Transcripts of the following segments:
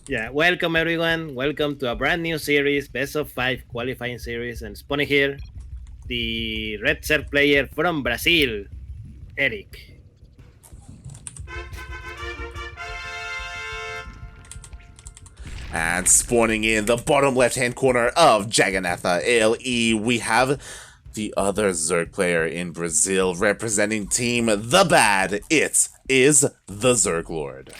Yeah, welcome everyone. Welcome to a brand new series, Best of 5 qualifying series. And spawning here, the red shirt player from Brazil, Erik. And spawning in the bottom left-hand corner of Jagannatha LE, we have the other Zerg player in Brazil representing Team The Bad. It is TheZergLord.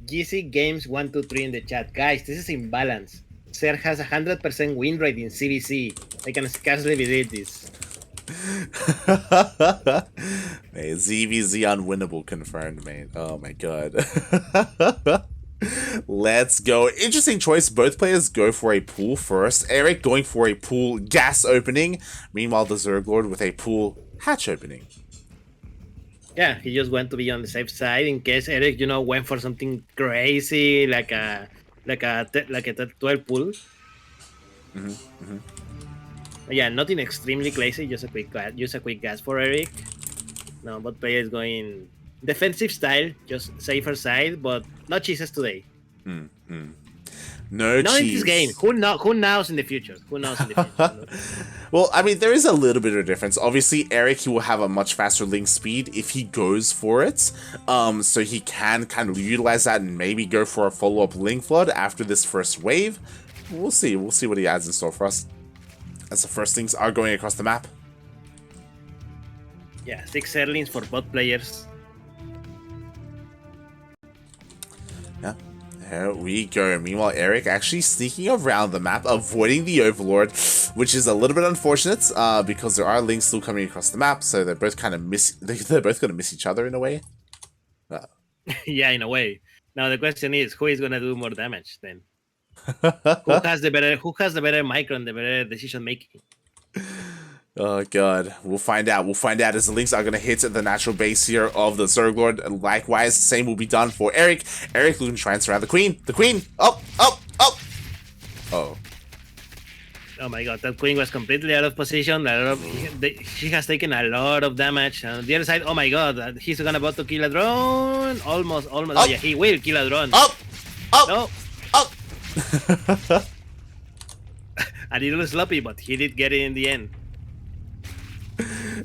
GC Games 123 in the chat. Guys, this is imbalance. Ser has 100% win rate in CvZ. I can scarcely believe this. Mate, ZvZ unwinnable confirmed, mate. Oh my god. Let's go. Interesting choice. Both players go for a pool first. Erik going for a pool gas opening. Meanwhile, TheZergLord with a pool hatch opening. Yeah, he just went to be on the safe side in case Erik, went for something crazy like a 12 pool. Yeah, nothing extremely crazy. Just a quick gas for Erik. No, but player is going defensive style, just safer side, but no cheeses today. No Not cheese. in this game. Who knows in the future? Who knows in the future? Well, I mean, there is a little bit of a difference. Obviously, Erik, he will have a much faster link speed if he goes for it. So he can kind of utilize that and maybe go for a follow-up link flood after this first wave. We'll see. We'll see what he has in store for us. As the first things are going across the map. Yeah, 6 Zerlings for both players. Yeah. There we go. Meanwhile, Erik actually sneaking around the map, avoiding the Overlord, which is a little bit unfortunate because there are links still coming across the map, so they're both kind of they're both going to miss each other in a way. Yeah, in a way. Now the question is, who is gonna do more damage then? Who has the better micro and the better decision making? Oh god, we'll find out. We'll find out as the links are going to hit the natural base here of the ZergLord. Likewise, the same will be done for Erik. Erik looking to try and surround the Queen. The Queen! Up! Up! Up! Oh. Oh my god, that Queen was completely out of position. She has taken a lot of damage. And on the other side, oh my god, he's gonna about to kill a drone. Almost. Oh yeah, he will kill a drone. Up! Up! No. Up! A little sloppy, but he did get it in the end.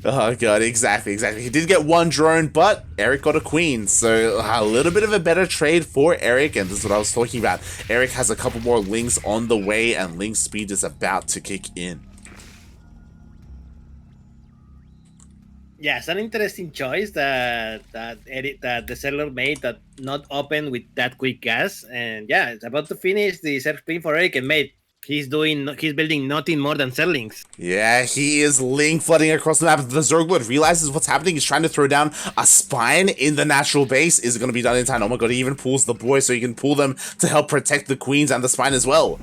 Oh god, exactly. He did get one drone, but Erik got a Queen, so a little bit of a better trade for Erik, and this is what I was talking about. Erik has a couple more links on the way, and link speed is about to kick in. Yeah, it's an interesting choice that TheZergLord made, that not open with that quick gas, and yeah, it's about to finish the Zerg spin for Erik, and mate, he's building nothing more than Zerlings. Yeah, he is link flooding across the map. The ZergLord realizes what's happening. He's trying to throw down a spine in the natural base. Is it going to be done in time? Oh my god, he even pulls the boys so he can pull them to help protect the Queens and the spine as well.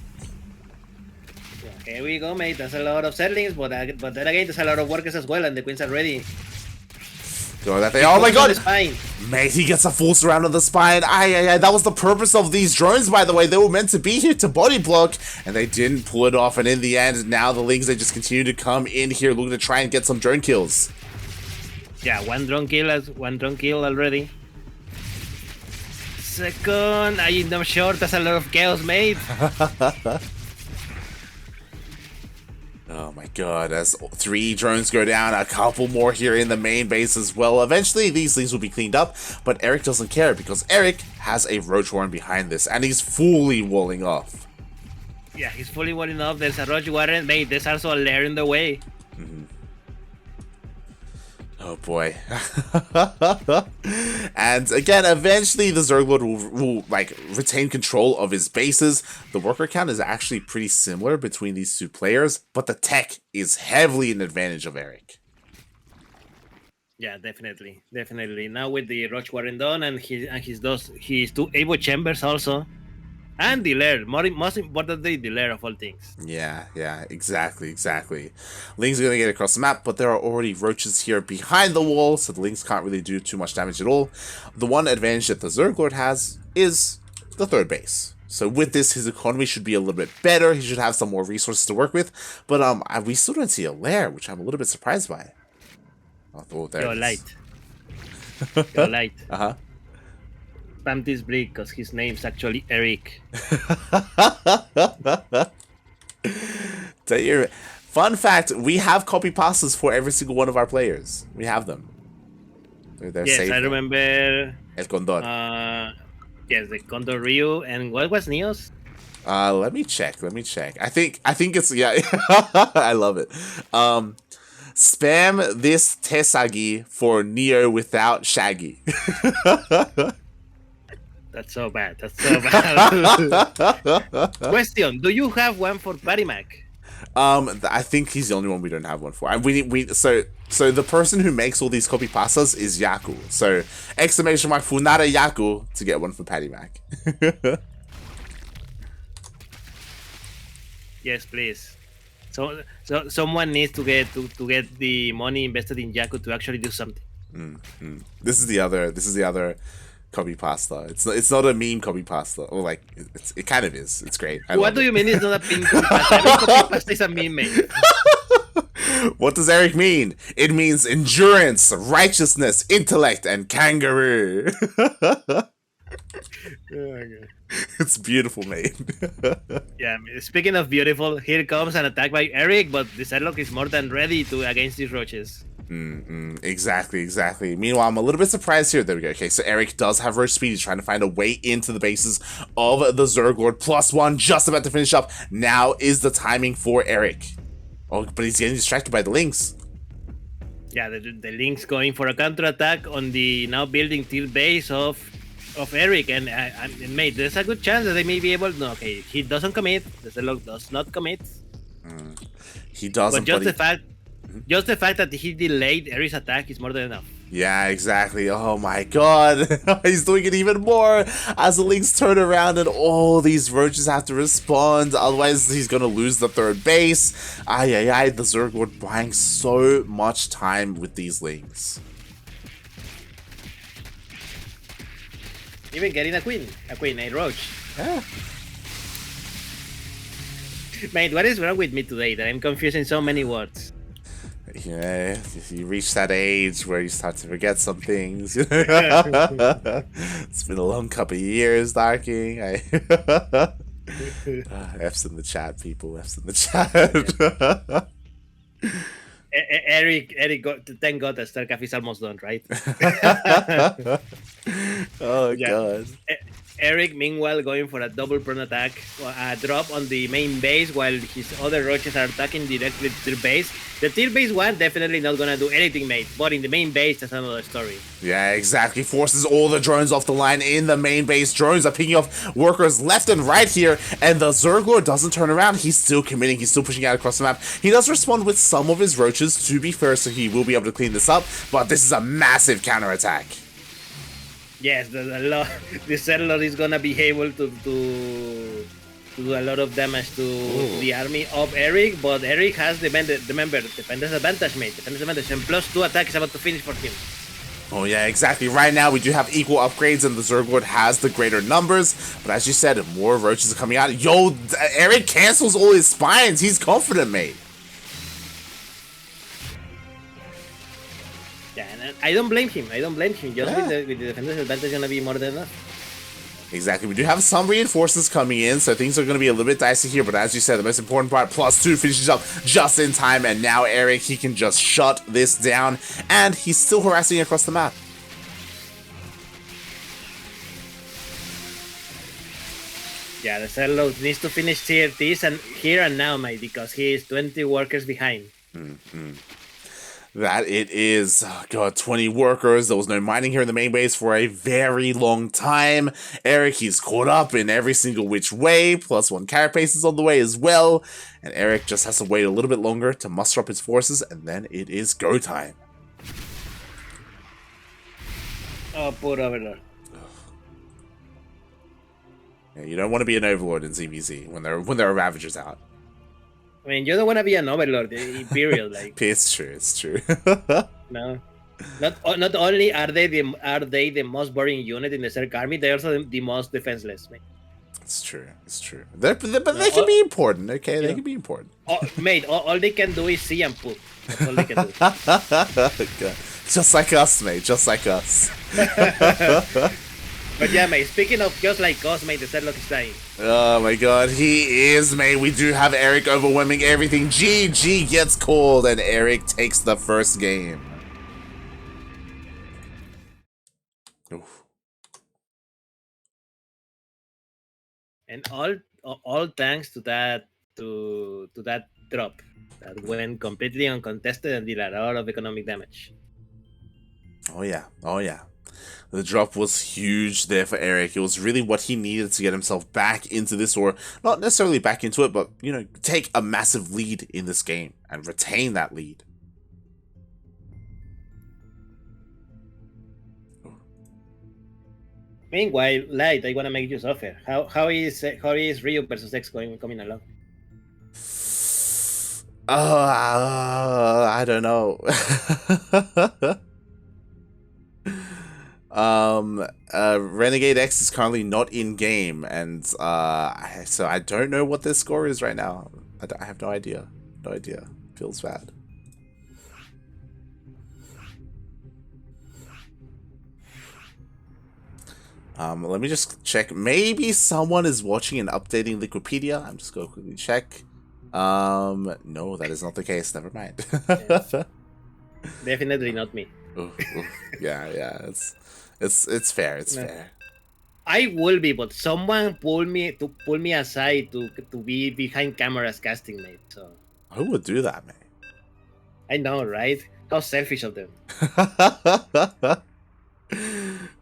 Here we go, mate. That's a lot of Zerlings, but then again, there's a lot of workers as well, and the Queens are ready. Go that thing. Oh my god! Spine. Mate, he gets a full surround of the spine. That was the purpose of these drones, by the way. They were meant to be here to body block, and they didn't pull it off. And in the end, now the Lings, they just continue to come in here looking to try and get some drone kills. Yeah, one drone kill already. Second, I'm not sure. That's a lot of chaos, mate. Oh my god, as 3 drones go down, a couple more here in the main base as well. Eventually, these things will be cleaned up, but Erik doesn't care because Erik has a Roach Warren behind this, and he's fully walling off. Yeah, he's fully walling off. There's a Roach Warren, mate. There's also a lair in the way. Oh boy. And again, eventually the ZergLord will like retain control of his bases. The worker count is actually pretty similar between these two players, but the tech is heavily in advantage of Erik. Yeah, definitely. Now with the Roach Warren done and his 2 Evo chambers also. And the lair, most importantly, the lair of all things. Yeah, exactly. Lings are going to get across the map, but there are already roaches here behind the wall, so the Lings can't really do too much damage at all. The one advantage that the ZergLord has is the 3rd base. So with this, his economy should be a little bit better. He should have some more resources to work with, but we still don't see a lair, which I'm a little bit surprised by. Oh, there Yo, it is. light. Yo, light. Uh-huh. Spam this brick because his name's actually Erik. Tell you, fun fact, we have copy pastas for every single one of our players. We have them. They're Yes, safe. I remember. El Condor. Yes, the Condor Ryu. And what was Neo's? Let me check. I think it's, yeah. I love it. Spam this Tesagi for Neo without Shaggy. That's so bad. Question: do you have one for PattyMac? I think he's the only one we don't have one for. And so the person who makes all these copy pastas is Yaku. So exclamation mark Funara Yaku to get one for PattyMac. Yes, please. So someone needs to get the money invested in Yaku to actually do something. This is the other copy pasta. It's not a meme copy pasta. Or like it kind of is. It's great. What do you mean it's not a pink copy pasta? Every copy pasta is a meme, mate. What does Erik mean? It means endurance, righteousness, intellect, and kangaroo. It's beautiful, mate. Yeah, speaking of beautiful, here comes an attack by Erik, but the ZergLord is more than ready to against these roaches. Exactly. Meanwhile, I'm a little bit surprised here. There we go. Okay, so Erik does have roach speed. He's trying to find a way into the bases of the ZergLord. +1, just about to finish up. Now is the timing for Erik. Oh, but he's getting distracted by the Lynx. Yeah, the Lynx going for a counterattack on the now building tier base of Erik, and mate, there's a good chance that they may be able. No, okay, he doesn't commit. The ZergLord does not commit. He doesn't. But just the fact that he delayed Erik's attack is more than enough. Yeah, exactly. Oh my god. He's doing it even more as the Lynx turn around and all these roaches have to respond. Otherwise, he's going to lose the third base. The ZergLord buying so much time with these Lynx. Even getting a queen, a roach. Yeah. Mate, what is wrong with me today that I'm confusing so many words? Yeah, you reach that age where you start to forget some things. It's been a long couple of years, Darking. F's in the chat, people. F's in the chat. Erik, thank God that StarCraft is almost done, right? Oh, God. Erik, meanwhile, going for a double prone attack, a drop on the main base while his other roaches are attacking directly to the base. The tier base one definitely not gonna do anything, mate, but in the main base, that's another story. Yeah, exactly. Forces all the drones off the line in the main base. Drones are picking off workers left and right here, and the ZergLord doesn't turn around. He's still committing. He's still pushing out across the map. He does respond with some of his roaches, to be fair, so he will be able to clean this up, but this is a massive counterattack. Yes, the ZergLord is gonna be able to do a lot of damage to the army of Erik, but Erik has the defender's advantage, mate. Defender's advantage, and +2 attack is about to finish for him. Oh yeah, exactly. Right now we do have equal upgrades and the ZergLord has the greater numbers, but as you said, more roaches are coming out. Yo, Erik cancels all his spines. He's confident, mate. Yeah, and I don't blame him. Just with the defender's advantage, gonna be more than enough. Exactly. We do have some reinforcements coming in, so things are going to be a little bit dicey here, but as you said, the most important part, +2 finishes up just in time, and now Erik, he can just shut this down, and he's still harassing across the map. Yeah, the ZergLord needs to finish TRTs and here and now, mate, because he is 20 workers behind. That it is, oh God, 20 workers. There was no mining here in the main base for a very long time. Erik, he's caught up in every single which way, +1 carapace is on the way as well. And Erik just has to wait a little bit longer to muster up his forces, and then it is go time. Oh, poor Overlord. Yeah, you don't want to be an Overlord in ZvZ when there are Ravagers out. I mean, you don't want to be an Overlord, period. Like, it's true. No, not only are they the most boring unit in the Zerg army, they're also the most defenseless. Mate. It's true. But they can be important, okay? They can be important. Mate, all they can do is see and poop. That's all they can do. God. Just like us, mate. Just like us. But yeah, mate, speaking of just like us, mate, the ZergLord is dying. Oh my god, he is, mate. We do have Erik overwhelming everything. GG gets called, and Erik takes the first game. Oof. And all thanks to that that drop that went completely uncontested and did a lot of economic damage. Oh yeah, oh yeah. The drop was huge there for Erik. It was really what he needed to get himself back into this, or not necessarily back into it, but, you know, take a massive lead in this game and retain that lead. Meanwhile, Light, I want to make you suffer. How is Ryu versus X coming along? I don't know. Renegade X is currently not in game, and so I don't know what their score is right now. I have no idea. No idea. Feels bad. Let me just check. Maybe someone is watching and updating Wikipedia. I'm just gonna quickly check. No, that is not the case. Never mind. Definitely not me. Ooh. Yeah. It's fair. It's fair. I will be, but someone pull me aside to be behind cameras casting, mate. So Who would do that, man? I know, right? How selfish of them.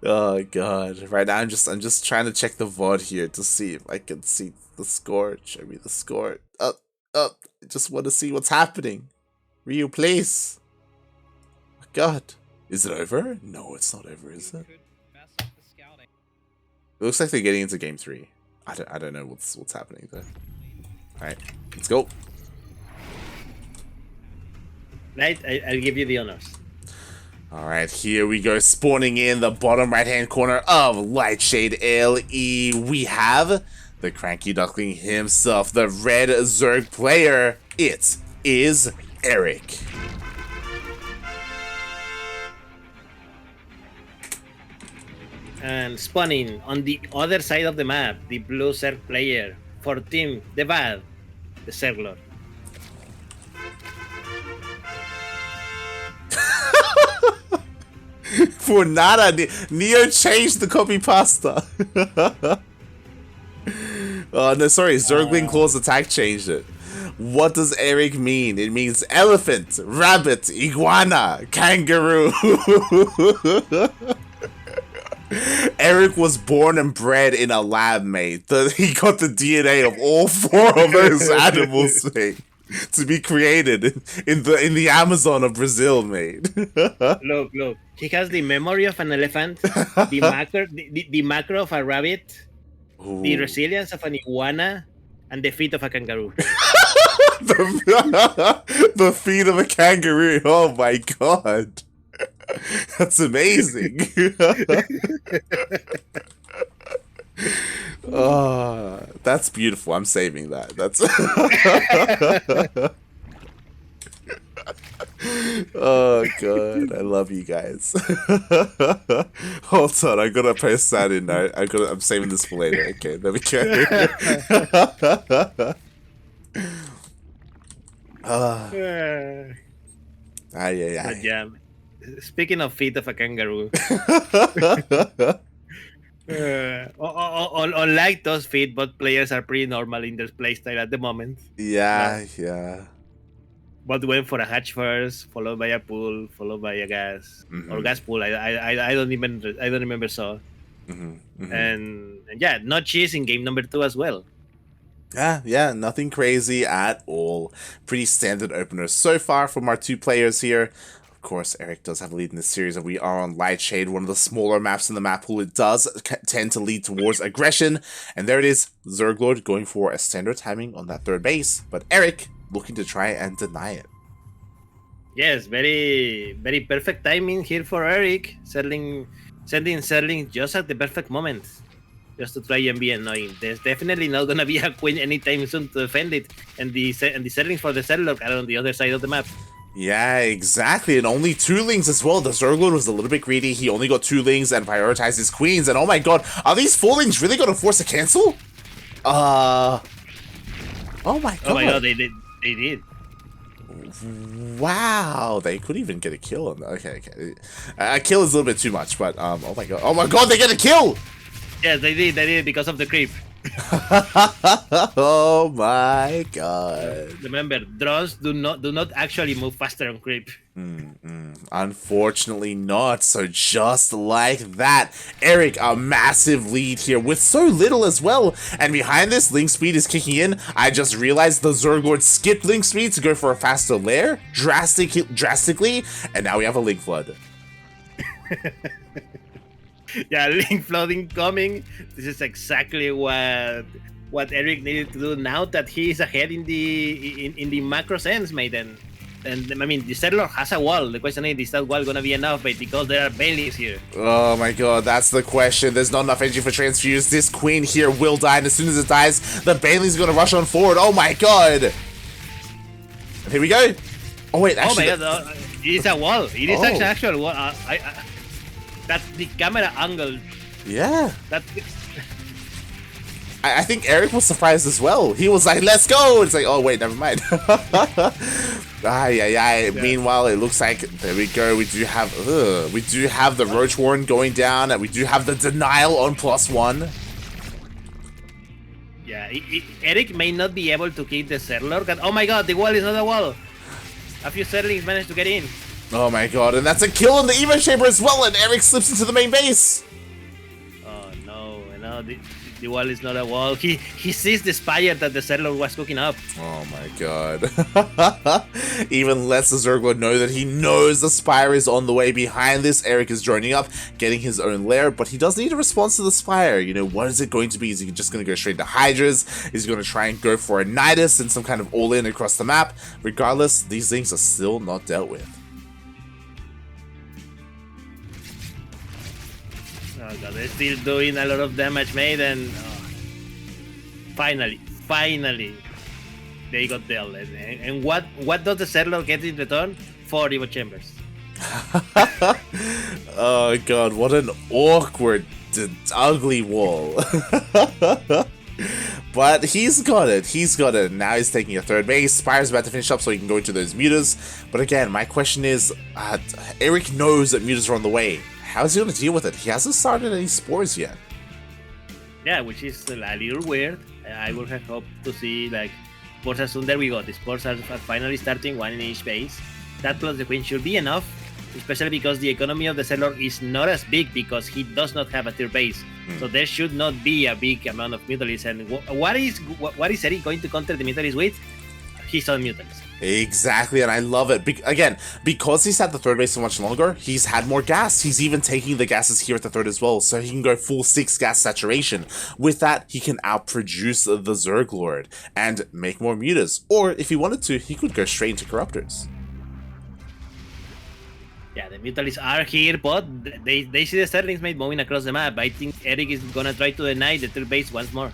Oh god! Right now, I'm just trying to check the VOD here to see if I can see the score. Show me the score. Up. I just want to see what's happening. Ryu, please. Oh god, is it over? No, it's not over, is it? It looks like they're getting into game 3. I don't know what's happening there. All right, let's go. Right, I'll give you the honors. All right, here we go. Spawning in the bottom right-hand corner of Lightshade LE, we have the CranKy Duckling himself, the red Zerg player. It is Erik. And spawning on the other side of the map, the blue Zerg player for Team the ZergLord. For nada, Neo changed the copy pasta. Oh no, sorry, Zergling Claw's attack changed it. What does Erik mean? It means elephant, rabbit, iguana, kangaroo. Erik was born and bred in a lab, mate. He got the DNA of all 4 of those animals, mate, to be created in the Amazon of Brazil, mate. Look. He has the memory of an elephant, the macro of a rabbit, Ooh. the resilience of an iguana, and the feet of a kangaroo. The feet of a kangaroo. Oh my god. That's amazing. Oh, that's beautiful. I'm saving that. That's oh god, I love you guys. Hold on, I gotta post that in. I'm saving this for later. Okay, there we go. Yeah. Speaking of feet of a kangaroo, unlike those feet, both players are pretty normal in their playstyle at the moment. Yeah. But went for a hatch first, followed by a pull, followed by a gas or gas pull. I don't remember so. And yeah, not cheese in game number 2 as well. Yeah, nothing crazy at all. Pretty standard openers so far from our 2 players here. Of course, Erik does have a lead in this series, and we are on Lightshade, one of the smaller maps in the map pool. It does tend to lead towards aggression, and there it is, ZergLord going for a standard timing on that 3rd base, but Erik looking to try and deny it. Yes, very, very perfect timing here for Erik, sending Zergling just at the perfect moment, just to try and be annoying. There's definitely not gonna be a queen anytime soon to defend it, and the Zerglings for the ZergLord are on the other side of the map. Yeah, exactly. And only 2 lings as well. The ZergLord was a little bit greedy. He only got 2 lings and prioritized his queens. And oh my god, are these 4 lings really going to force a cancel? Oh my god. Oh my god, they did. They did. Wow, they could even get a kill on that. Okay. A kill is a little bit too much, but oh my god, they get a kill! Yes, they did. They did because of the creep. Oh my god. Remember, drones do not actually move faster on creep. Unfortunately not. So just like that, Erik, a massive lead here with so little as well. And behind this, link speed is kicking in. I just realized the ZergLord skipped link speed to go for a faster lair drastically, and now we have a link flood. Yeah, link flooding coming. This is exactly what Erik needed to do now that he is ahead in the macro sense, mate. And I mean, the ZvZ has a wall. The question is that wall gonna be enough, mate? Because there are Baileys here. Oh my god, that's the question. There's not enough energy for transfuse. This queen here will die, and as soon as it dies, the Bailey's gonna rush on forward. Oh my god. And here we go. Oh wait, actually. Oh my god, it is a wall. It is actually an actual wall. That's the camera angle. Yeah. That. I think Erik was surprised as well. He was like, let's go! It's like, oh wait, never mind. Yeah. Meanwhile, it looks like, there we go, we do have the Roach Warren going down, and we do have the denial on +1. Yeah, Erik may not be able to keep the ZergLord. Oh my god, the wall is not a wall. A few Zerglings managed to get in. Oh my god, and that's a kill in the Evo Chamber as well, and Erik slips into the main base. Oh no, the wall is not a wall. He sees the spire that the ZergLord was cooking up. Oh my god. Even lets the ZergLord know that he knows the spire is on the way. Behind this, Erik is joining up, getting his own lair, but he does need a response to the spire. You know, what is it going to be? Is he just going to go straight to Hydras? Is he going to try and go for a Nidus and some kind of all-in across the map? Regardless, these things are still not dealt with. Oh god, they're still doing a lot of damage, mate, and finally, they got dealt. And what does the ZergLord get in return? 4 Evo Chambers. Oh god, what an awkward, ugly wall. But he's got it. Now he's taking a third base. Spire's about to finish up so he can go into those mutas. But again, my question is, Erik knows that mutas are on the way. How's he going to deal with it? He hasn't started any spores yet. Yeah, which is a little weird. I would have hoped to see, like, spores as soon. There we go. The spores are finally starting, 1 in each base. That plus the queen should be enough, especially because the economy of the ZergLord is not as big because he does not have a tier base. So there should not be a big amount of mutalisks. And what is Erik going to counter the mutalisks with? His own mutalisks. Exactly, and I love it. Again, because he's had the third base so much longer, he's had more gas. He's even taking the gases here at the third as well, so he can go full 6 gas saturation. With that, he can outproduce the ZergLord and make more mutas. Or, if he wanted to, he could go straight into Corruptors. Yeah, the mutalisks are here, but they see the Sterlings mate moving across the map. I think Erik is gonna try to deny the third base once more.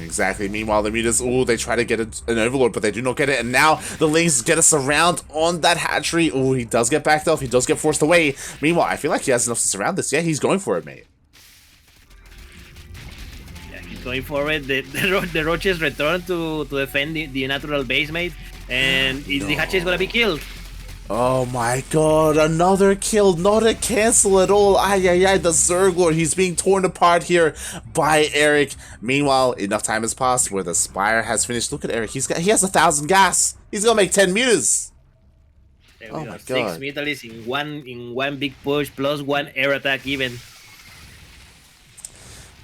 Exactly. Meanwhile, the mutas, they try to get an Overlord, but they do not get it. And now the Lings get us around on that hatchery. Oh, he does get backed off. He does get forced away. Meanwhile, I feel like he has enough to surround this. Yeah, he's going for it, mate. Yeah, he's going for it. The Roaches return to defend the natural base, mate. And the hatchery is going to be killed. Oh my god, another kill, not a cancel at all. The ZergLord, he's being torn apart here by Erik. Meanwhile, enough time has passed where the Spire has finished. Look at Erik, he has 1,000 gas. He's gonna make 10 mutas. There we go. 6 mutalisks in one big push, plus 1 air attack even.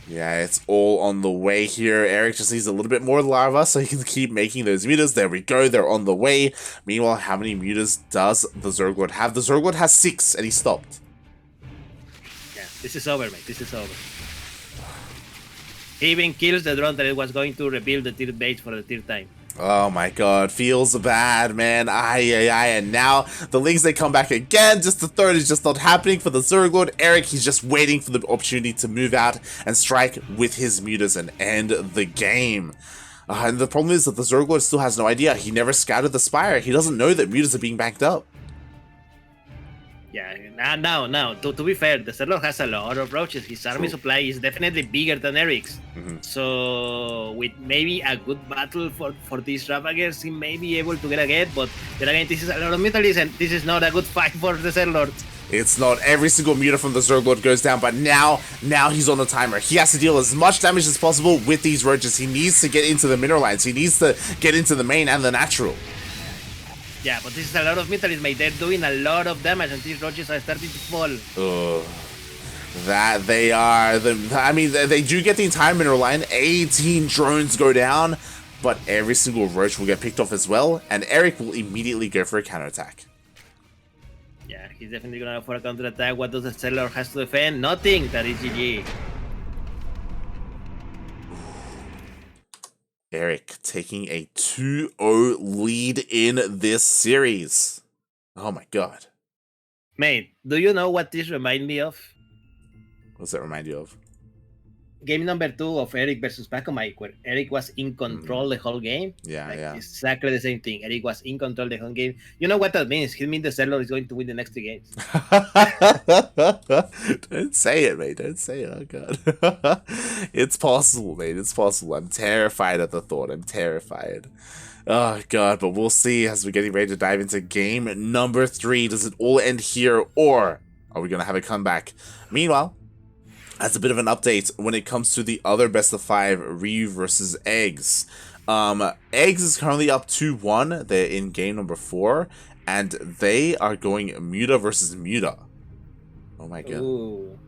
Yeah, it's all on the way here. Erik just needs a little bit more lava so he can keep making those mutas. There we go, they're on the way. Meanwhile, how many mutas does the ZergLord have? The ZergLord has 6 and he stopped. Yeah, this is over, mate. This is over. He even kills the drone that it was going to rebuild the tier base for the third time. Oh my god, feels bad, man. And now the Lings, they come back again. Just the third is just not happening for the ZergLord. Erik, he's just waiting for the opportunity to move out and strike with his mutas and end the game. And the problem is that the ZergLord still has no idea. He never scouted the Spire. He doesn't know that mutas are being backed up. Yeah, now, to be fair, the ZvZ has a lot of roaches. His army supply is definitely bigger than Eric's. So, with maybe a good battle for these Ravagers, he may be able to get a get, but then again, this is a lot of mutalies, and this is not a good fight for the ZvZ. It's not. Every single muta from the ZergLord goes down, but now he's on the timer. He has to deal as much damage as possible with these roaches. He needs to get into the mineral lines. He needs to get into the main and the natural. Yeah, but this is a lot of mutalies, mate. They're doing a lot of damage, and these roaches are starting to fall. That they are. I mean, they do get the entire mineral line. 18 drones go down, but every single roach will get picked off as well, and Erik will immediately go for a counterattack. Yeah, he's definitely gonna go for a counterattack. What does the ZergLord has to defend? Nothing. That is GG. Erik taking a 2-0 lead in this series. Oh my god. Mate, do you know what this reminds me of? What does that remind you of? Game number 2 of Erik versus Pacomite, where Erik was in control the whole game. Yeah. Exactly the same thing. Erik was in control the whole game. You know what that means? It means the ZergLord is going to win the next 2 games. Don't say it, mate. Don't say it. Oh, God. It's possible, mate. It's possible. I'm terrified at the thought. I'm terrified. Oh, God. But we'll see as we're getting ready to dive into game number 3. Does it all end here, or are we going to have a comeback? Meanwhile, as a bit of an update when it comes to the other best of 5, Ryu versus Eggs. Eggs is currently up 2-1. They're in game number 4, and they are going Muta versus Muta. Oh my god. Ooh.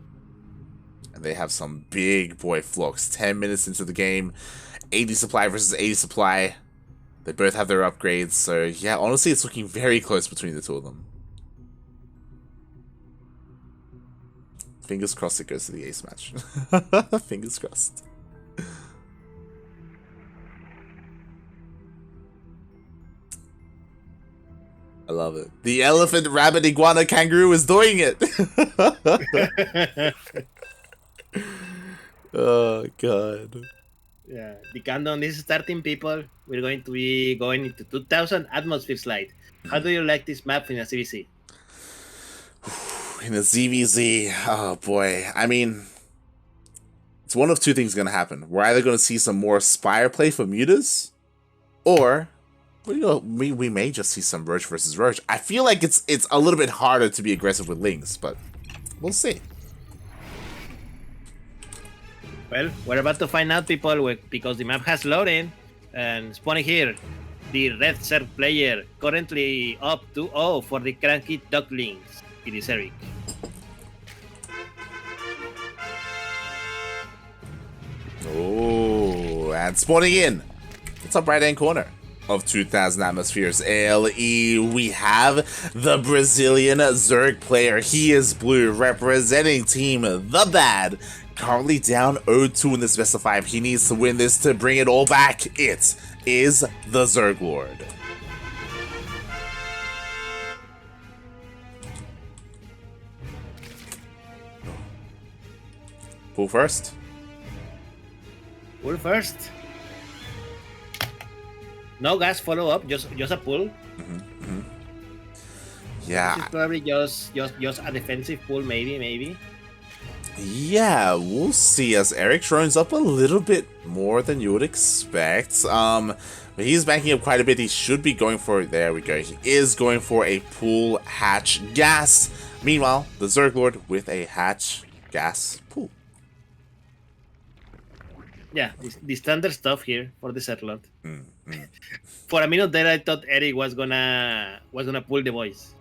And they have some big boy flocks. 10 minutes into the game, 80 supply versus 80 supply. They both have their upgrades, so yeah, honestly, it's looking very close between the two of them. Fingers crossed it goes to the ace match. Fingers crossed. I love it. The elephant, rabbit, iguana, kangaroo is doing it. Oh, God. Yeah, the countdown is starting, people. We're going to be going into 2000 atmosphere slide. How do you like this map in a CvZ? In a ZvZ, oh boy. I mean, it's one of two things going to happen. We're either going to see some more Spire play for mutas, or we may just see some Roach versus Roach. I feel like it's a little bit harder to be aggressive with Lings, but we'll see. Well, we're about to find out, people, because the map has loaded and spawning here. The red Zerg player currently up 2-0 for the CranKy Ducklings. It is Erik. Oh, and spawning in. What's up right hand corner of 2000 atmospheres LE? We have the Brazilian Zerg player. He is blue, representing team The Bad. Currently down 0-2 in this best of 5. He needs to win this to bring it all back. It is TheZergLord. Pull first. Pull first. No gas follow up, just a pull. Yeah. This is probably just a defensive pull, maybe. Yeah, we'll see as Erik drones up a little bit more than you would expect. But he's banking up quite a bit. He should be going for, there we go. He is going for a pull hatch gas. Meanwhile, the ZergLord with a hatch gas pull. Yeah, the standard stuff here for the ZergLord. For a minute there, I thought Erik was gonna pull the voice.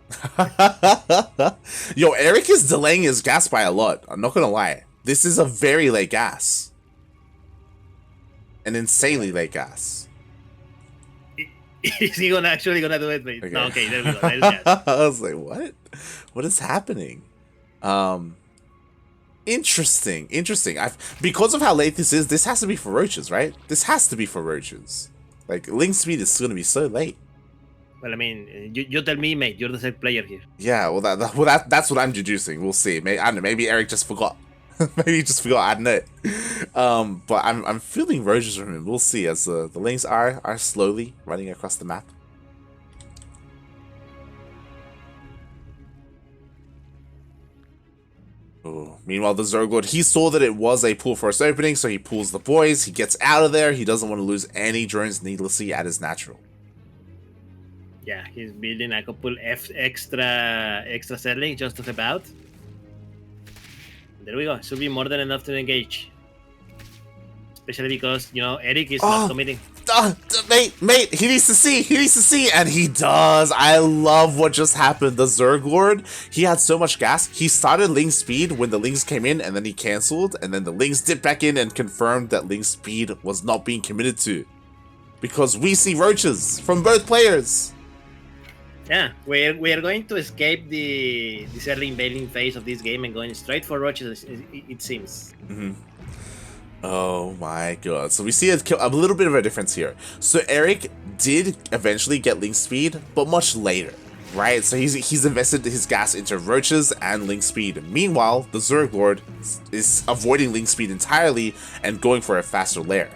Yo, Erik is delaying his gas by a lot. I'm not gonna lie. This is a very late gas. An insanely late gas. Is he actually gonna do it, mate? Okay. No, okay, there we go. There's gas. I was like, what? What is happening? Interesting. Because of how late this is, this has to be for roaches, right? This has to be for roaches. Like, link speed is going to be so late. Well, I mean, you tell me, mate. You're the same player here. Yeah, well, that's what I'm deducing. We'll see. I don't know. Maybe Erik just forgot. Maybe he just forgot. I don't know. But I'm feeling roaches from him. We'll see as the links are slowly running across the map. Ooh. Meanwhile, the ZergLord, he saw that it was a pull first opening, so he pulls the boys, he gets out of there, he doesn't want to lose any drones needlessly at his natural. Yeah, he's building a couple extra Zerglings just to about. There we go. Should be more than enough to engage. Especially because, Erik is not committing. Mate, he needs to see, and he does. I love what just happened. The ZergLord, he had so much gas. He started Ling speed when the Lings came in, and then he cancelled, and then the Lings dipped back in and confirmed that Ling speed was not being committed to. Because we see roaches from both players. Yeah, we are going to escape the Zergling bailing phase of this game and going straight for roaches, it seems. Mm-hmm. Oh my god. So we see a little bit of a difference here. So Erik did eventually get Ling speed, but much later, right? So he's invested his gas into roaches and Ling speed. Meanwhile, the ZergLord is avoiding Ling speed entirely and going for a faster lair.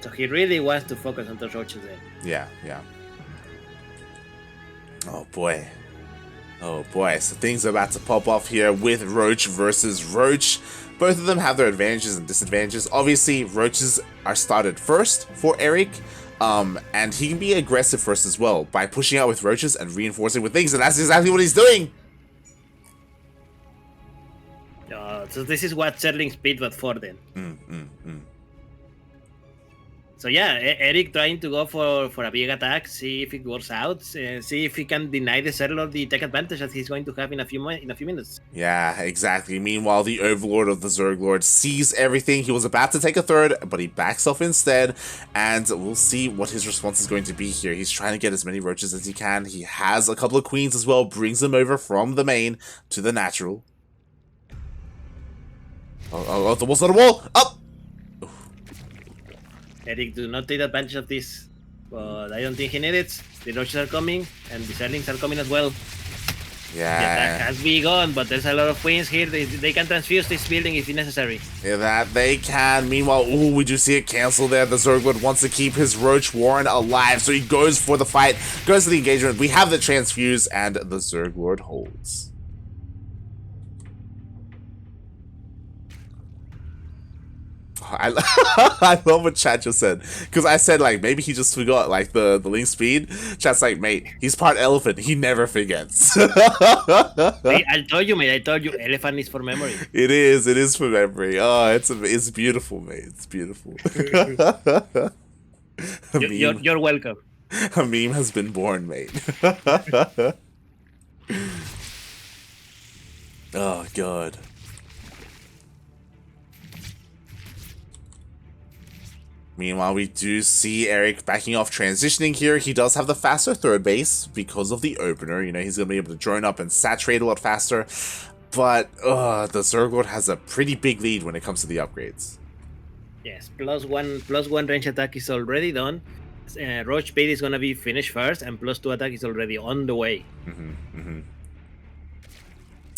So he really wants to focus on those roaches then. Yeah. Oh boy. So things are about to pop off here with Roach versus Roach. Both of them have their advantages and disadvantages. Obviously, roaches are started first for Erik, and he can be aggressive first as well by pushing out with roaches and reinforcing with things, and that's exactly what he's doing. So this is what Zergling speed was for then. So yeah, Erik trying to go for a big attack, see if it works out, see if he can deny the ZergLord the tech advantage that he's going to have in a few minutes. Yeah, exactly. Meanwhile, the Overlord of the ZergLord sees everything. He was about to take a third, but he backs off instead, and we'll see what his response is going to be here. He's trying to get as many roaches as he can. He has a couple of queens as well, brings them over from the main to the natural. Oh, the wall's not a wall! Up! Erik do not take advantage of this, but I don't think he needs it. The roaches are coming, and the Zerglings are coming as well. Yeah. The attack has begun, but there's a lot of queens here. They can transfuse this building if necessary. Yeah, that they can. Meanwhile, we do see it cancel there. The ZergLord wants to keep his Roach Warren alive, so he goes for the fight, goes to the engagement. We have the transfuse, and the ZergLord holds. I love what chat just said, because I said like maybe he just forgot like the Ling speed. Chat's like, mate, he's part elephant, he never forgets. I told you, mate. I told you, elephant is for memory. It is for memory. Oh, it's beautiful, mate. It's beautiful. You're welcome. A meme has been born, mate. Oh god. Meanwhile, we do see Erik backing off, transitioning here. He does have the faster third base because of the opener. He's going to be able to drone up and saturate a lot faster. But the ZergLord has a pretty big lead when it comes to the upgrades. Yes, plus one range attack is already done. Roach speed is going to be finished first, and +2 attack is already on the way.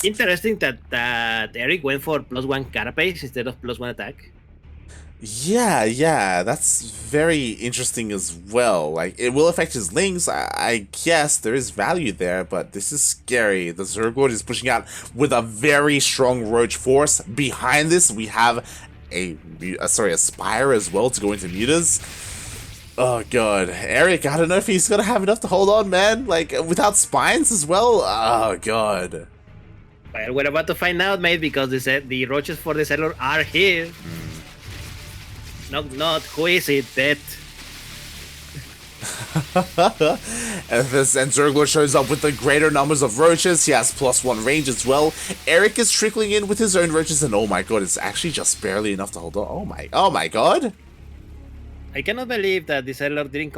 Interesting that Erik went for +1 carapace instead of +1 attack. Yeah, that's very interesting as well. Like, it will affect his Lings, I guess there is value there, but this is scary. The ZergLord is pushing out with a very strong Roach force. Behind this, we have a Spire as well to go into mutas. Oh god, Erik, I don't know if he's gonna have enough to hold on, man. Like, without spines as well. Oh god. Well, we're about to find out, mate, because the roaches for the ZergLord are here. Not. Who is it? That. And ZergLord shows up with the greater numbers of roaches. He has +1 range as well. Erik is trickling in with his own roaches, and oh my god, it's actually just barely enough to hold on. Oh my god. I cannot believe that the ZergLord didn't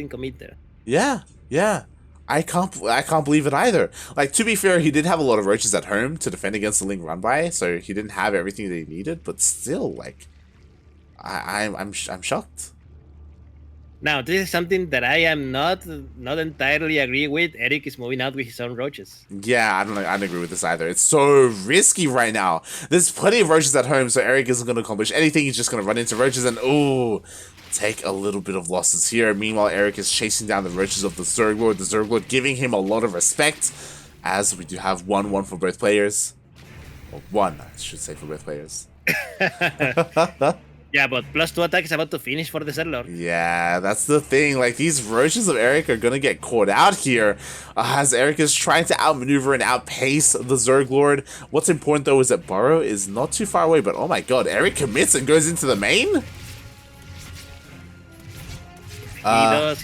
commit there. Yeah. I can't believe it either. Like, to be fair, he did have a lot of roaches at home to defend against the Ling run by, so he didn't have everything that he needed, but still, like, I'm shocked. Now, this is something that I am not entirely agree with. Erik is moving out with his own roaches. Yeah, I don't agree with this either. It's so risky right now. There's plenty of roaches at home, so Erik isn't going to accomplish anything. He's just going to run into roaches and, take a little bit of losses here. Meanwhile, Erik is chasing down the roaches of the ZergLord. The ZergLord giving him a lot of respect. as we do have 1-1 for both players. Or 1, I should say, for both players. Yeah, but +2 attack is about to finish for the ZergLord. Yeah, that's the thing. Like, these roaches of Erik are gonna get caught out here, as Erik is trying to outmaneuver and outpace the ZergLord. What's important though is that Burrow is not too far away, but oh my god, Erik commits and goes into the main?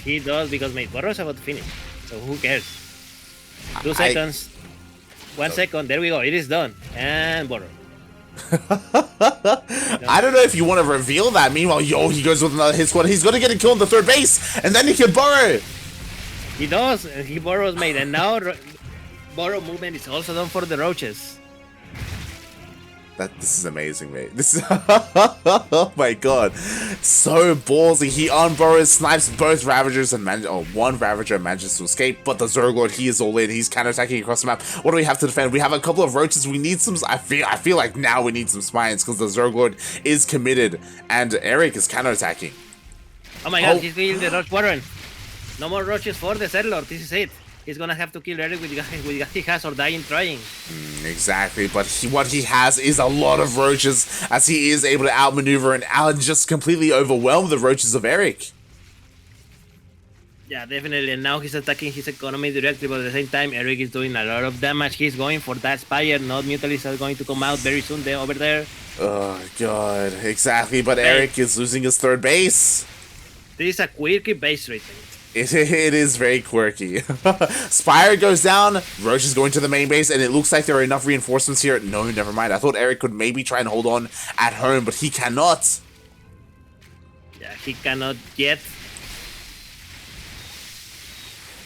He does, because mate, Burrow's about to finish. So who cares? 2 seconds. 1 second, there we go, it is done. And Burrow. I don't know if you want to reveal that. Meanwhile, he goes with another hit squad. He's going to get a kill on the third base, and then he can burrow. He does. He burrows, mate. And now burrow movement is also done for the roaches. This is amazing, mate. This is oh my god, so ballsy. He unburrows, snipes both Ravagers, and one Ravager manages to escape. But the ZergLord, he is all in. He's counterattacking across the map. What do we have to defend? We have a couple of roaches. We need some. I feel like now we need some spines because the ZergLord is committed, and Erik is counterattacking. Oh my god, he's killing the roach warren. No more roaches for the ZergLord. This is it. He's gonna have to kill Erik with what he has or dying trying. Exactly, but what he has is a lot of roaches, as he is able to outmaneuver and just completely overwhelm the roaches of Erik. Yeah, definitely. And now he's attacking his economy directly, but at the same time, Erik is doing a lot of damage. He's going for that Spire. Not Mutalists are going to come out very soon there over there. Oh god, exactly. But Erik is losing his third base. This is a quirky base rating. It is very quirky. Spire goes down, Roach is going to the main base, and it looks like there are enough reinforcements here. No, never mind. I thought Erik could maybe try and hold on at home, but he cannot. Yeah, he cannot yet.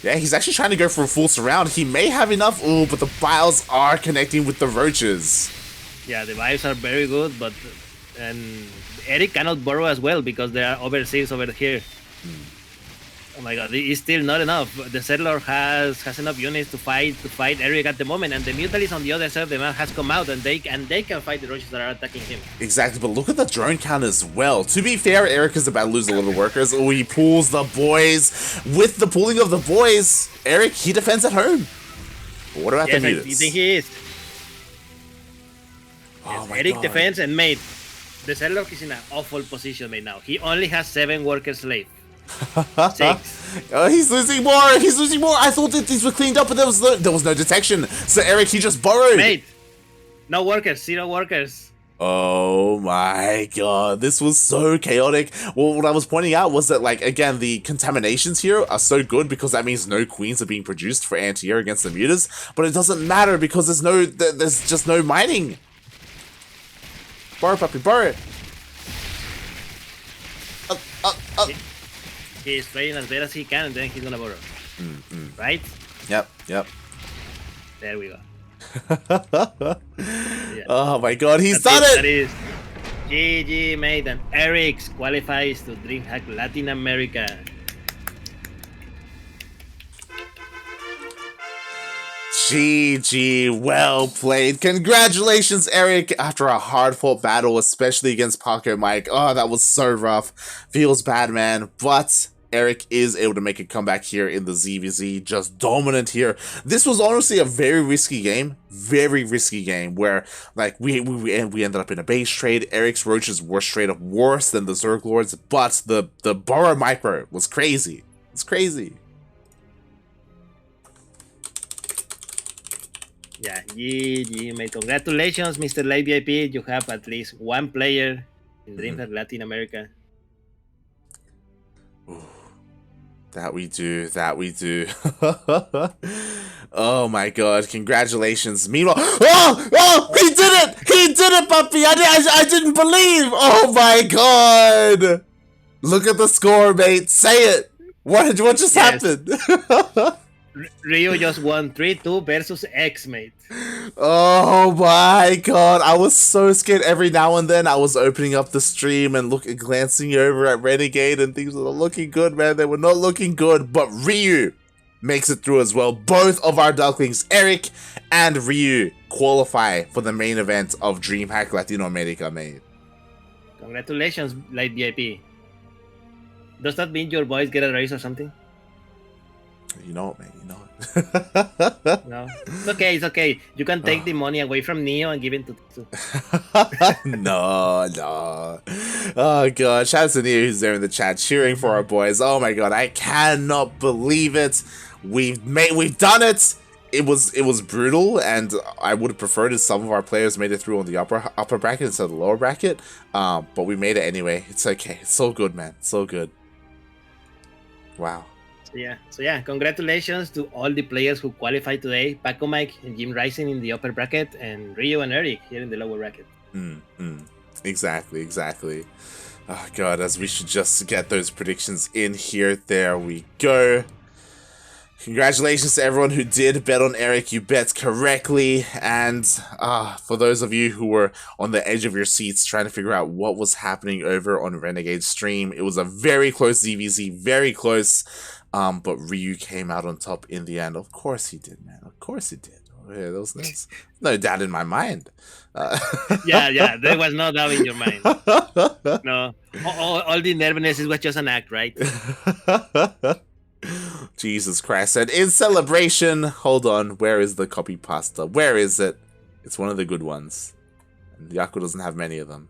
Yeah, he's actually trying to go for a full surround. He may have enough. Ooh, but the biles are connecting with the roaches. Yeah, the vibes are very good, but and Erik cannot burrow as well because there are overseas over here. Oh my god, it's still not enough. The ZergLord has enough units to fight Erik at the moment, and the Mutalists on the other side of the map has come out, and they can fight the roaches that are attacking him. Exactly, but look at the drone count as well. To be fair, Erik is about to lose a little workers. Oh, he pulls the boys. With the pulling of the boys, Erik, he defends at home. But what about the mutants? I think he is. Oh my Erik god. defends, and mate, the ZergLord is in an awful position right now. He only has 7 workers left. 6. Oh, he's losing more. He's losing more. I thought that these were cleaned up, but there was no detection. So Erik, he just burrowed. Mate, no workers, 0 workers. Oh my god, this was so chaotic. Well, what I was pointing out was that, like, again, the contaminations here are so good because that means no queens are being produced for anti-air against the mutas, but it doesn't matter because there's just no mining. Burrow, puppy, burrow. He's playing as best as he can, and then he's gonna burrow. Right? Yep. There we go. Yeah. Oh my god, he's done it! That is GG, mate, and Erik qualifies to DreamHack Latin America. GG, well played. Congratulations, Erik, after a hard-fought battle, especially against Paco Mike. Oh, that was so rough. Feels bad, man, but Erik is able to make a comeback here in the ZvZ, just dominant here. This was honestly a very risky game where, like, we ended up in a base trade. Erik's roaches were straight up worse than the ZergLords, but the burrow micro was crazy. It's crazy. Yeah, GG, mate. Congratulations, Mr. Light VIP. You have at least 1 player in DreamHack Latin America. Ooh, that we do. Oh my god, congratulations. Meanwhile, he did it, puppy. I didn't believe. Oh my god. Look at the score, mate. Say it. What just happened? Ryu just won 3-2 versus X, mate. Oh my god, I was so scared. Every now and then I was opening up the stream and glancing over at Renegade, and things were looking good, man. They were not looking good, but Ryu makes it through as well. Both of our Ducklings, Erik and Ryu, qualify for the main event of DreamHack Latino America, mate. Congratulations, Light VIP. Does that mean your boys get a raise or something? You know it, man. You know it. No, it's okay. It's okay. You can take the money away from Neo and give it to Tetsu. No. Oh god, shout out to Neo who's there in the chat cheering for our boys. Oh my god, I cannot believe it. We've done it. It was brutal, and I would have preferred if some of our players made it through on the upper bracket instead of the lower bracket. But we made it anyway. It's okay. It's so good, man. So good. Wow. So yeah, congratulations to all the players who qualified today. Paco Mike and Jim Rising in the upper bracket, and Rio and Erik here in the lower bracket. Exactly. Oh god, as we should just get those predictions in here. There we go. Congratulations to everyone who did bet on Erik. You bet correctly. And for those of you who were on the edge of your seats trying to figure out what was happening over on Renegade's stream, it was a very close ZvZ, very close. But Ryu came out on top in the end. Of course he did, man. Of course he did. Oh, yeah, there was no doubt in my mind. Yeah, there was no doubt in your mind. No, all the nervousness was just an act, right? Jesus Christ. And in celebration, hold on, where is the copy pasta? Where is it? It's one of the good ones. And Yaku doesn't have many of them.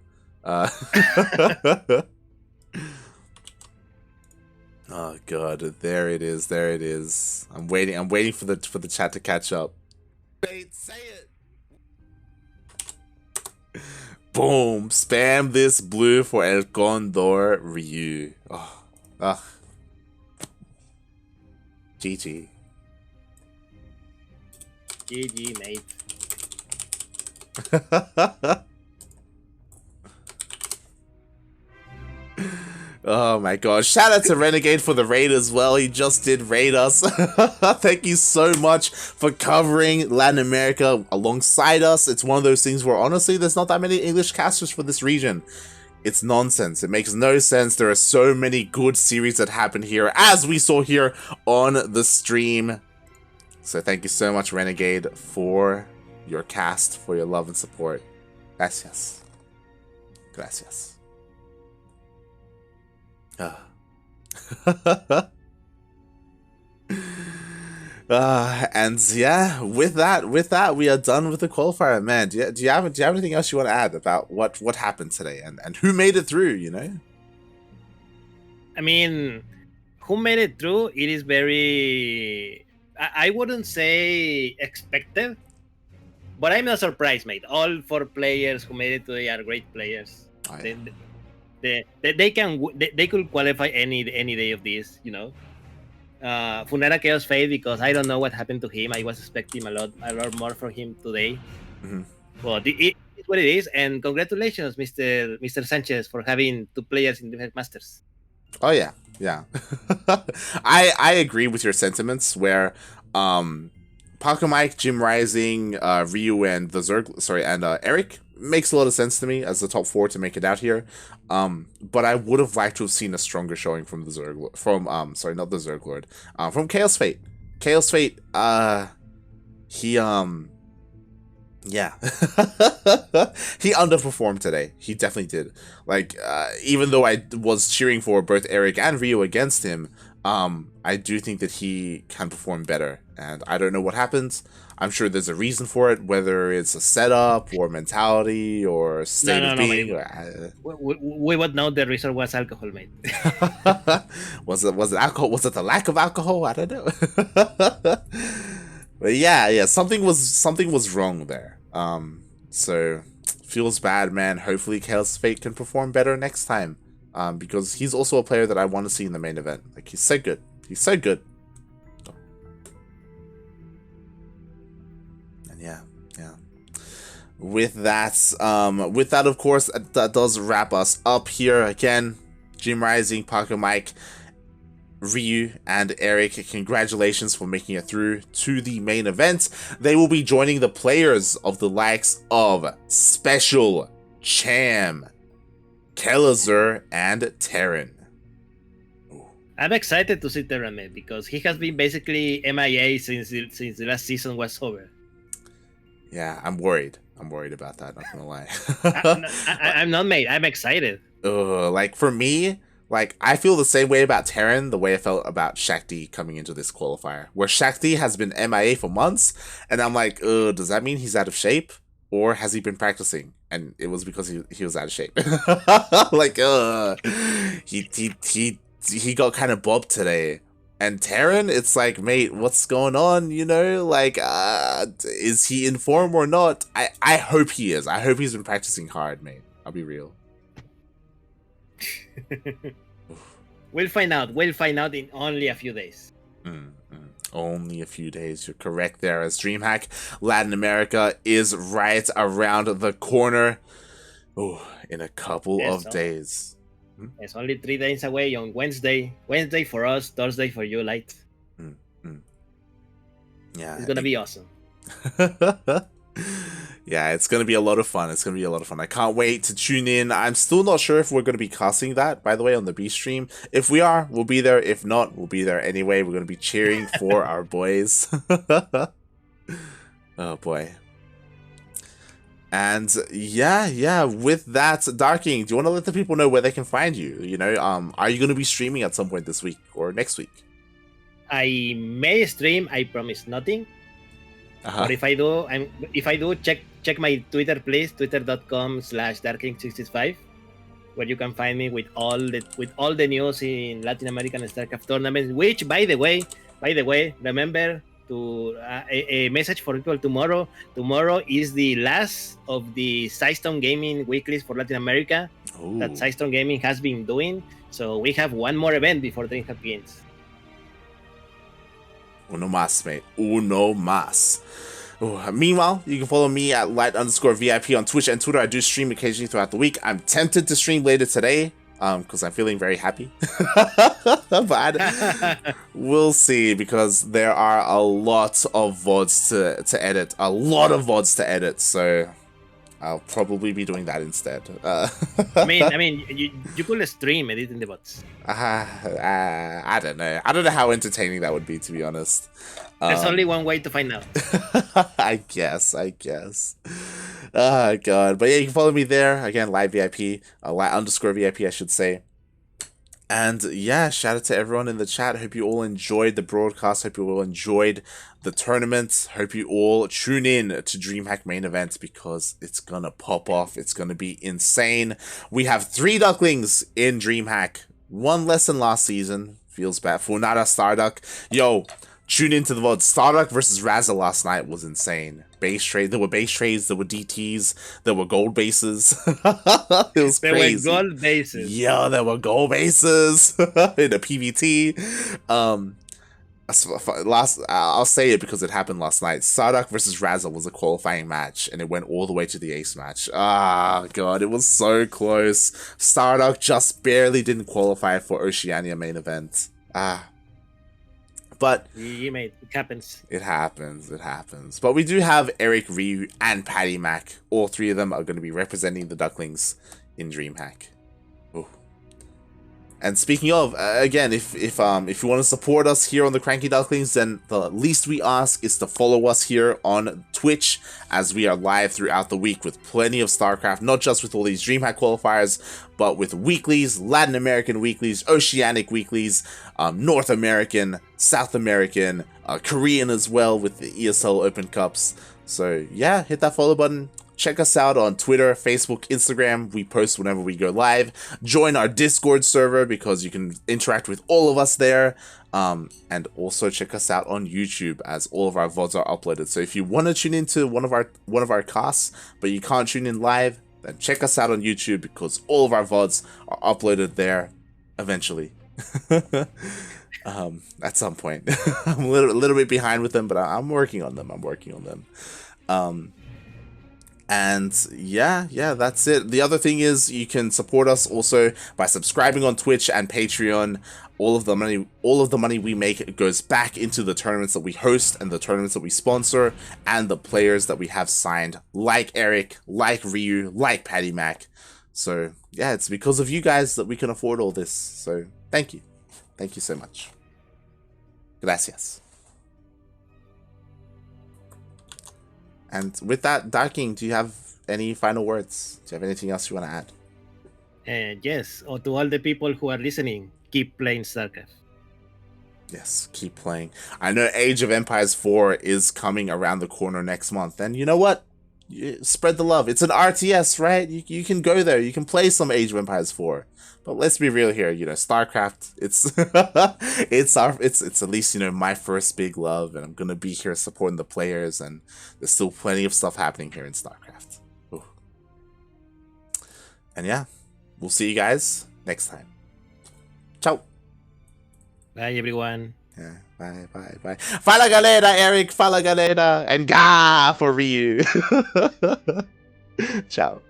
Oh god, there it is. I'm waiting for the chat to catch up. Wait, say it. Boom! Spam this blue for El Condor Ryu. Oh. GG. GG, mate. Oh my god. Shout out to Renegade for the raid as well. He just did raid us. Thank you so much for covering Latin America alongside us. It's one of those things where honestly there's not that many English casters for this region. It's nonsense. It makes no sense. There are so many good series that happen here, as we saw here on the stream. So thank you so much, Renegade, for your cast, for your love and support. Gracias. And yeah, with that, we are done with the qualifier. Man, do you have anything else you want to add about what happened today and who made it through? You know, I mean, who made it through? It is very, I wouldn't say expected, but I'm not surprised, mate. All 4 players who made it today are great players. Oh, yeah. They could qualify any day of this, you know. Funera Chaos Fade, because I don't know what happened to him. I was expecting a lot more from him today. But it's what it is, and congratulations, Mr. Sanchez, for having 2 players in DreamHack Masters. Oh yeah. I agree with your sentiments where Paco Mike, Jim Rising, Ryu, and Erik makes a lot of sense to me as the top 4 to make it out here. But I would have liked to have seen a stronger showing from the ZergLord. Not the ZergLord. From Chaos Fate. Chaos Fate, he underperformed today. He definitely did. Like, even though I was cheering for both Erik and Ryu against him, I do think that he can perform better. And I don't know what happens. I'm sure there's a reason for it, whether it's a setup or mentality or state of being. We would know the reason was alcohol, mate. Was it alcohol? Was it the lack of alcohol? I don't know. But yeah, something was wrong there. So feels bad, man. Hopefully Chaos Fate can perform better next time. Because he's also a player that I want to see in the main event. Like, he's so good. And yeah. With that, of course, that does wrap us up here. Again, Jim Rising, Paco Mike, Ryu, and Erik, congratulations for making it through to the main event. They will be joining the players of the likes of Special, Cham, Kelazur, and Terran. I'm excited to see Terran, mate, because he has been basically MIA since the last season was over. Yeah, I'm worried about that, not gonna lie. I'm not, mate. I'm excited. Like, for me, Like, I feel the same way about Terran, the way I felt about Shakti coming into this qualifier, where Shakti has been MIA for months, and I'm like, does that mean he's out of shape? Or has he been practicing? And it was because he was out of shape. Like, he got kind of bobbed today. And Terran, it's like, mate, what's going on? You know, like, is he in form or not? I hope he is. I hope he's been practicing hard, mate. I'll be real. We'll find out. We'll find out in only a few days. Only a few days. You're correct there. As DreamHack Latin America is right around the corner. Oh, in a couple of days. It's only 3 days away on Wednesday. Wednesday for us, Thursday for you, Light. Yeah, it's gonna be awesome. Yeah, it's going to be a lot of fun. It's going to be a lot of fun. I can't wait to tune in. I'm still not sure if we're going to be casting that, by the way, on the B stream. If we are, we'll be there. If not, we'll be there anyway. We're going to be cheering for our boys. Oh, boy. And yeah, with that, Darking, do you want to let the people know where they can find you? You know, are you going to be streaming at some point this week or next week? I may stream. I promise nothing. But if I do, check my Twitter, please. Twitter.com/Darking665, where you can find me with all the news in Latin American StarCraft tournaments. Which, by the way, remember to a message for people tomorrow. Tomorrow is the last of the Sidestone Gaming weeklies for Latin America that Sidestone Gaming has been doing. So we have one more event before DreamHack begins. Uno más, mate. Uno más. Meanwhile, you can follow me at light_VIP on Twitch and Twitter. I do stream occasionally throughout the week. I'm tempted to stream later today, because I'm feeling very happy. But we'll see, because there are a lot of VODs to edit. A lot of VODs to edit, so I'll probably be doing that instead. I mean, you could stream editing the bots. I don't know. I don't know how entertaining that would be, to be honest. There's only one way to find out. I guess. Oh, God. But yeah, you can follow me there. Again, live VIP. Light_VIP, I should say. And yeah, shout out to everyone in the chat. Hope you all enjoyed the broadcast. Hope you all enjoyed the tournament. Hope you all tune in to DreamHack main event, because it's gonna pop off. It's gonna be insane. We have 3 Ducklings in DreamHack. 1 less than last season. Feels bad. Funada Starduck. Yo, tune into the VOD. Starduck versus Raza last night was insane. Base trade. There were base trades. There were DTs. There were gold bases. It was crazy. There were gold bases. Yeah, there were gold bases in a PVT. I'll say it because it happened last night. Starduck versus Raza was a qualifying match, and it went all the way to the ace match. Ah, God, it was so close. Starduck just barely didn't qualify for Oceania main event. But mate, it happens. It happens. But we do have Erik, Ryu, and Patty Mac. All 3 of them are going to be representing the Ducklings in DreamHack. And speaking of, again, if you want to support us here on the CranKy Ducklings, then the least we ask is to follow us here on Twitch, as we are live throughout the week with plenty of StarCraft, not just with all these DreamHack qualifiers, but with weeklies, Latin American weeklies, Oceanic weeklies, North American, South American, Korean as well with the ESL Open Cups. So yeah, hit that follow button. Check us out on Twitter, Facebook, Instagram. We post whenever we go live. Join our Discord server, because you can interact with all of us there. And also check us out on YouTube, as all of our VODs are uploaded. So if you want to tune into one of our casts, but you can't tune in live, then check us out on YouTube, because all of our VODs are uploaded there eventually. At some point. I'm a little bit behind with them, but I'm working on them. And yeah, that's it. The other thing is, you can support us also by subscribing on Twitch and Patreon. All of the money we make goes back into the tournaments that we host and the tournaments that we sponsor, and the players that we have signed, like Erik, like Ryu, like Patty Mac. So yeah, it's because of you guys that we can afford all this. So thank you so much. Gracias. And with that, Darking, do you have any final words? Do you have anything else you want to add? And yes, or to all the people who are listening, keep playing StarCraft. Yes, keep playing. I know Age of Empires 4 is coming around the corner next month, and you know what? Spread the love. It's an RTS, right? You can go there. You can play some Age of Empires 4. But let's be real here. You know, StarCraft. It's it's at least, you know, my first big love, and I'm gonna be here supporting the players. And there's still plenty of stuff happening here in StarCraft. Ooh. And yeah, we'll see you guys next time. Ciao. Bye, everyone. Yeah, bye. Fala galera, Erik. Fala galera. And ga for Ryu. Ciao.